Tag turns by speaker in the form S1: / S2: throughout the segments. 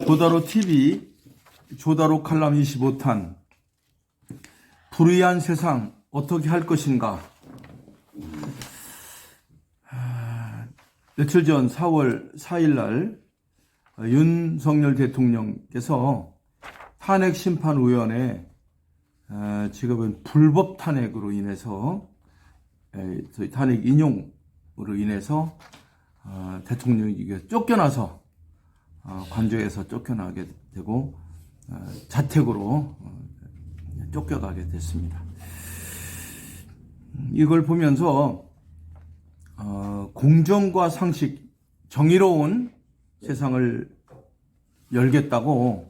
S1: 조다로 TV, 조다로 칼럼 25탄, 불의한 세상 어떻게 할 것인가. 며칠 전 4월 4일 날 윤석열 대통령께서 탄핵심판위원회 지금은 불법 탄핵으로 인해서 탄핵 인용으로 인해서 대통령이 쫓겨나서 관저에서 쫓겨나게 되고 자택으로 쫓겨가게 됐습니다. 이걸 보면서 공정과 상식, 정의로운 세상을 열겠다고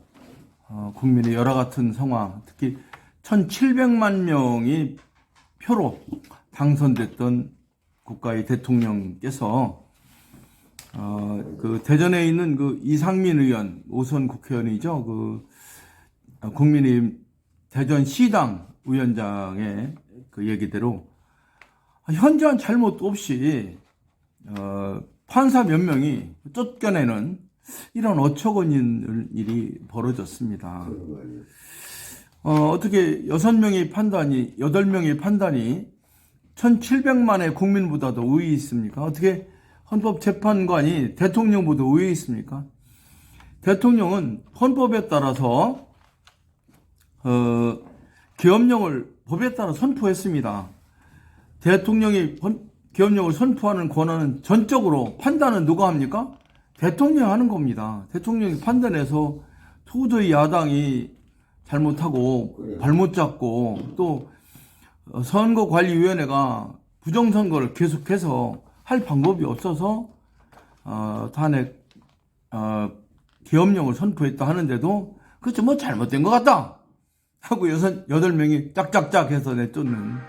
S1: 국민의 여러 같은 상황, 특히 1700만 명이 표로 당선됐던 국가의 대통령께서 그 대전에 있는 그 이상민 의원, 오선 국회의원이죠. 그 국민의힘 대전시당 위원장의 그 얘기대로 현저한 잘못 없이 판사 몇 명이 쫓겨내는 이런 어처구니없는 일이 벌어졌습니다. 어떻게 6명의 판단이, 8명의 판단이 1700만의 국민보다도 우위 있습니까? 어떻게 헌법재판관이 대통령보다 우위 있습니까? 대통령은 헌법에 따라서 계엄령을 법에 따라 선포했습니다. 대통령이 계엄령을 선포하는 권한은 전적으로, 판단은 누가 합니까? 대통령이 하는 겁니다. 대통령이 판단해서 도저히 야당이 잘못하고 발못 잡고 또 선거관리위원회가 부정선거를 계속해서 할 방법이 없어서 탄핵 계엄령을 선포했다 하는데도 그렇죠, 뭐 잘못된 것 같다 하고 8명이 짝짝짝 해서 내쫓는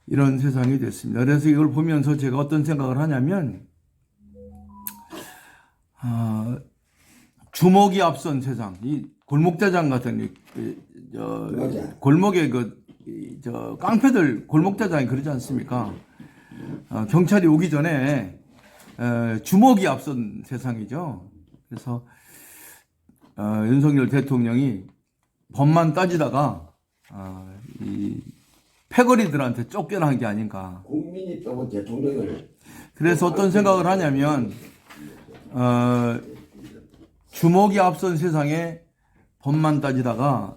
S1: 이런 세상이 됐습니다. 그래서 이걸 보면서 제가 어떤 생각을 하냐면 주먹이 앞선 세상, 이 골목대장 같은 골목에 깡패들 골목대장이 그러지 않습니까? 경찰이 오기 전에 주먹이 앞선 세상이죠. 그래서 윤석열 대통령이 법만 따지다가 이 패거리들한테 쫓겨난 게 아닌가.
S2: 국민이 또 대통령을.
S1: 그래서 어떤 생각을 하냐면 주먹이 앞선 세상에 법만 따지다가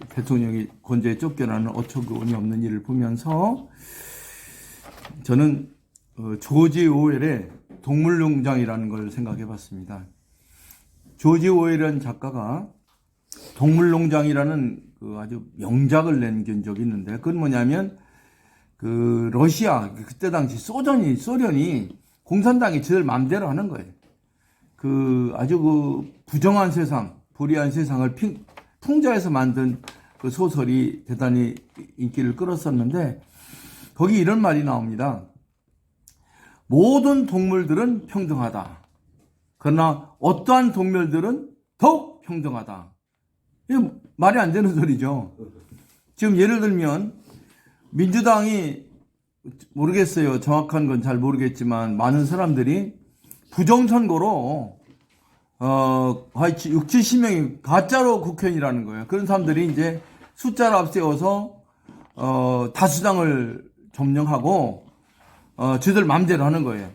S1: 대통령이 권좌에 쫓겨나는 어처구니 없는 일을 보면서 저는 조지 오웰의 동물농장이라는 걸 생각해 봤습니다. 조지 오웰이라는 작가가 동물농장이라는 그 아주 명작을 낸 적이 있는데, 그건 뭐냐면 그 러시아 그때 당시 소련이 공산당이 저들 마음대로 하는 거예요. 그 아주 그 부정한 세상, 불의한 세상을 풍자해서 만든 그 소설이 대단히 인기를 끌었었는데, 거기 이런 말이 나옵니다. 모든 동물들은 평등하다. 그러나 어떠한 동물들은 더욱 평등하다. 이게 말이 안 되는 소리죠. 지금 예를 들면 민주당이, 모르겠어요, 정확한 건 잘 모르겠지만 많은 사람들이 부정선거로 6, 70명이 가짜로 국회의원이라는 거예요. 그런 사람들이 이제 숫자를 앞세워서 다수당을 점령하고 지들 마음대로 하는 거예요.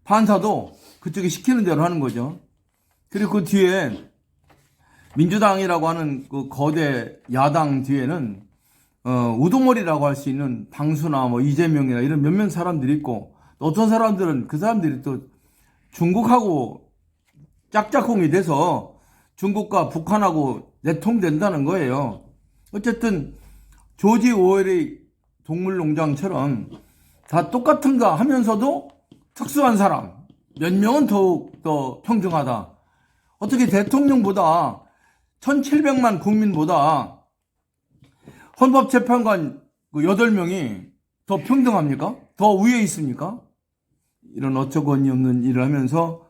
S1: 판사도 그쪽이 시키는 대로 하는 거죠. 그리고 그 뒤에 민주당이라고 하는 그 거대 야당 뒤에는 우두머리라고 할 수 있는 당수나 뭐 이재명이나 이런 몇몇 사람들이 있고, 또 어떤 사람들은 그 사람들이 또 중국하고 짝짝꿍이 돼서 중국과 북한하고 내통된다는 거예요. 어쨌든 조지 오웰의 동물농장처럼 다 똑같은가 하면서도 특수한 사람 몇 명은 더욱 더 평등하다. 어떻게 대통령보다 1700만 국민보다 헌법재판관 8명이 더 평등합니까? 더 위에 있습니까? 이런 어처구니 없는 일을 하면서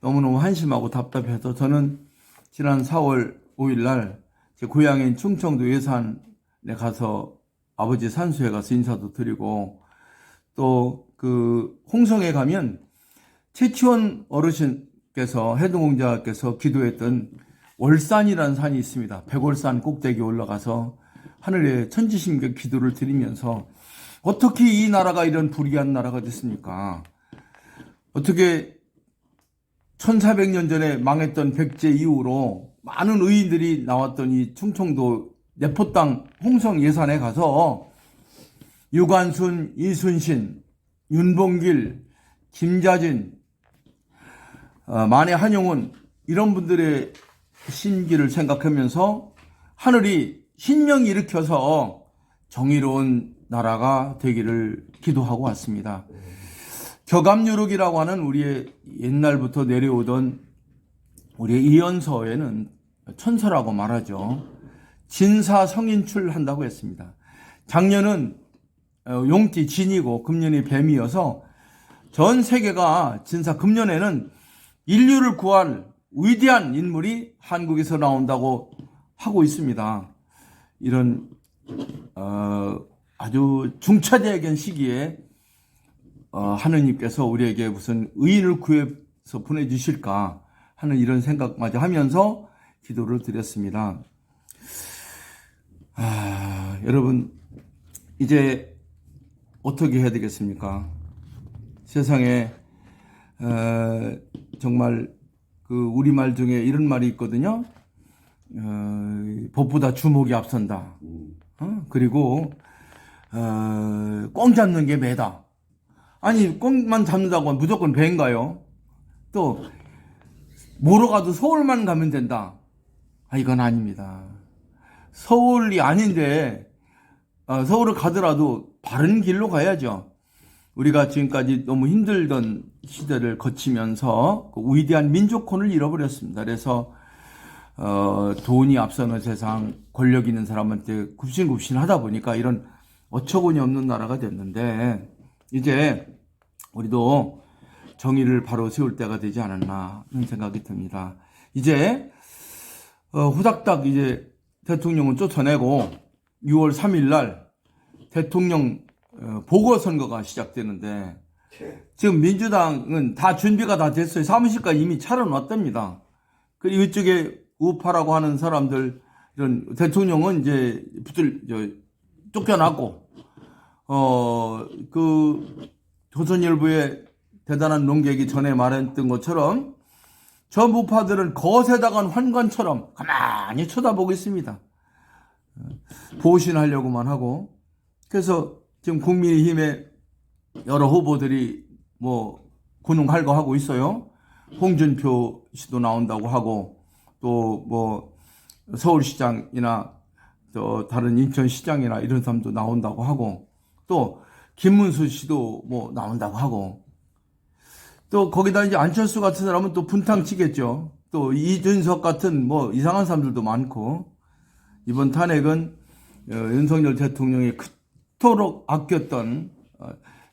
S1: 너무너무 한심하고 답답해서 저는 지난 4월 5일 날 제 고향인 충청도 예산에 가서 아버지 산소에 가서 인사도 드리고, 또 그 홍성에 가면 최치원 어르신 해동공자께서 기도했던 월산이라는 산이 있습니다. 백월산 꼭대기에 올라가서 하늘에 천지심격 기도를 드리면서 어떻게 이 나라가 이런 불의한 나라가 됐습니까? 어떻게 1400년 전에 망했던 백제 이후로 많은 의인들이 나왔던 이 충청도 내포 땅 홍성 예산에 가서 유관순, 이순신, 윤봉길, 김자진, 만해 한용운 이런 분들의 신기를 생각하면서 하늘이 신명이 일으켜서 정의로운 나라가 되기를 기도하고 왔습니다. 격암유록이라고 하는 우리의 옛날부터 내려오던 우리의 이연서에는 천서라고 말하죠. 진사성인출한다고 했습니다. 작년은 용띠 진이고 금년이 뱀이어서 전 세계가 진사 금년에는 인류를 구할 위대한 인물이 한국에서 나온다고 하고 있습니다. 이런 아주 중차대하게 시기에 하느님께서 우리에게 무슨 의인을 구해서 보내주실까 하는 이런 생각마저 하면서 기도를 드렸습니다. 여러분 이제 어떻게 해야 되겠습니까? 세상에 정말 그 우리말 중에 이런 말이 있거든요. 법보다 주목이 앞선다. 그리고 꽁 잡는 게 매다. 아니 꽁만 잡는다고 무조건 배인가요? 또 뭐로 가도 서울만 가면 된다. 이건 아닙니다. 서울이 아닌데 서울을 가더라도 바른 길로 가야죠. 우리가 지금까지 너무 힘들던 시대를 거치면서 그 위대한 민족혼을 잃어버렸습니다. 그래서 돈이 앞서는 세상, 권력 있는 사람한테 굽신굽신 하다 보니까 이런 어처구니 없는 나라가 됐는데 이제 우리도 정의를 바로 세울 때가 되지 않았나 하는 생각이 듭니다. 이제 후닥닥 이제 대통령은 쫓아내고 6월 3일 날 대통령 보궐선거가 시작되는데 지금 민주당은 다 준비가 다 됐어요. 사무실까지 이미 차려놨답니다. 그리고 이쪽에 우파라고 하는 사람들 이런 대통령은 이제 쫓겨났고 그 조선일보의 대단한 논객이 전에 말했던 것처럼 저 우파들은 거세다간 환관처럼 가만히 쳐다보고 있습니다. 보신하려고만 하고. 그래서 지금 국민의힘의 여러 후보들이 군웅할거하고 있어요. 홍준표 씨도 나온다고 하고 또 서울시장이나 또 다른 인천시장이나 이런 사람도 나온다고 하고 또 김문수 씨도 나온다고 하고 또 거기다 이제 안철수 같은 사람은 또 분탕 치겠죠. 또 이준석 같은 이상한 사람들도 많고 이번 탄핵은 윤석열 대통령이 그토록 아꼈던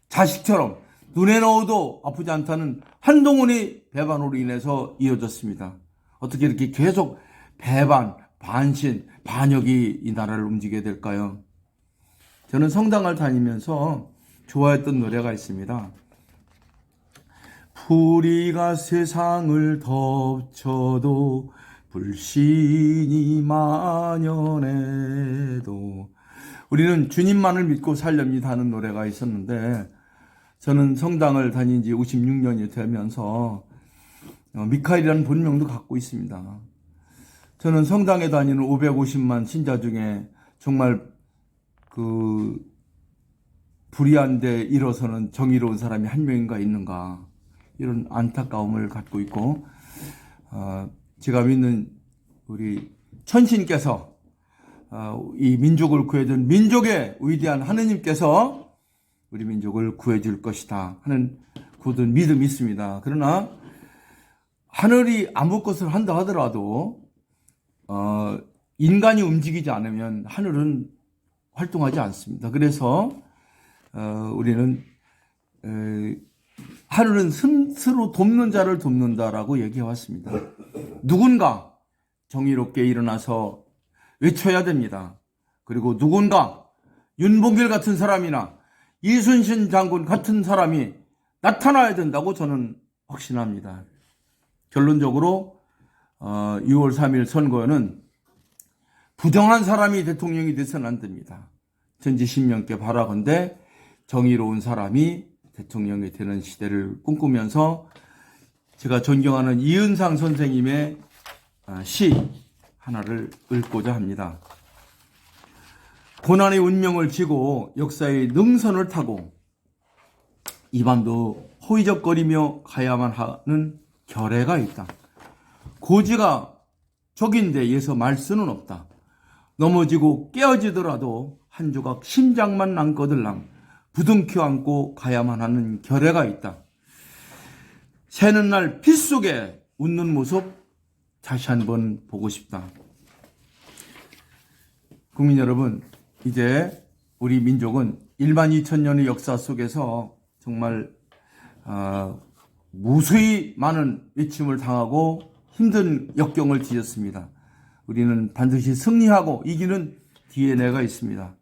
S1: 자식처럼 눈에 넣어도 아프지 않다는 한동훈의 배반으로 인해서 이어졌습니다. 어떻게 이렇게 계속 배반, 반신, 반역이 이 나라를 움직이게 될까요? 저는 성당을 다니면서 좋아했던 노래가 있습니다. 불의가 세상을 덮쳐도 불신이 만연해도 우리는 주님만을 믿고 살렵니다 하는 노래가 있었는데 저는 성당을 다닌 지 56년이 되면서 미카엘이라는 본명도 갖고 있습니다. 저는 성당에 다니는 550만 신자 중에 정말 그 불의한 데 일어서는 정의로운 사람이 한 명인가 있는가 이런 안타까움을 갖고 있고 제가 믿는 우리 천신께서 이 민족을 구해준 민족의 위대한 하느님께서 우리 민족을 구해줄 것이다 하는 굳은 믿음이 있습니다. 그러나 하늘이 아무 것을 한다 하더라도 인간이 움직이지 않으면 하늘은 활동하지 않습니다. 그래서 우리는 하늘은 스스로 돕는 자를 돕는다라고 얘기해 왔습니다. 누군가 정의롭게 일어나서 외쳐야 됩니다. 그리고 누군가 윤봉길 같은 사람이나 이순신 장군 같은 사람이 나타나야 된다고 저는 확신합니다. 결론적으로 6월 3일 선거는 부정한 사람이 대통령이 돼서는 안 됩니다. 전지신명께 바라건대 정의로운 사람이 대통령이 되는 시대를 꿈꾸면서 제가 존경하는 이은상 선생님의 시 하나를 읽고자 합니다. 고난의 운명을 지고 역사의 능선을 타고 이 밤도 호의적거리며 가야만 하는 결례가 있다. 고지가 적인데 예서 말 수는 없다. 넘어지고 깨어지더라도 한 조각 심장만 남거들랑 부둥켜 안고 가야만 하는 결례가 있다. 새는 날 빗속에 웃는 모습 다시 한번 보고 싶다. 국민 여러분, 이제 우리 민족은 1만 2천 년의 역사 속에서 정말 무수히 많은 외침을 당하고 힘든 역경을 뒤졌습니다. 우리는 반드시 승리하고 이기는 DNA가 있습니다.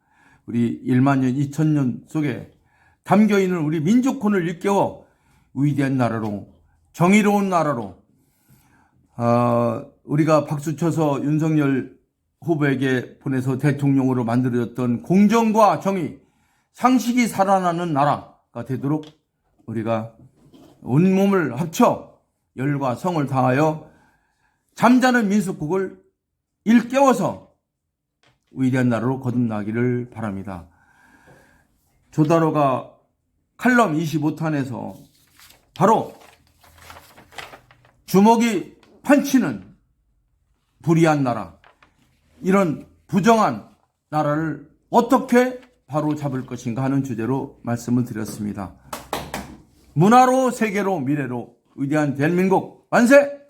S1: 우리 1만 년, 2천 년 속에 담겨있는 우리 민족혼을 일깨워 위대한 나라로, 정의로운 나라로, 우리가 박수쳐서 윤석열 후보에게 보내서 대통령으로 만들어졌던 공정과 정의, 상식이 살아나는 나라가 되도록 우리가 온몸을 합쳐 열과 성을 다하여 잠자는 민수국을 일깨워서 위대한 나라로 거듭나기를 바랍니다. 조다로가 칼럼 25탄에서 바로 주먹이 판치는 불의한 나라, 이런 부정한 나라를 어떻게 바로 잡을 것인가 하는 주제로 말씀을 드렸습니다. 문화로, 세계로, 미래로 위대한 대한민국 만세!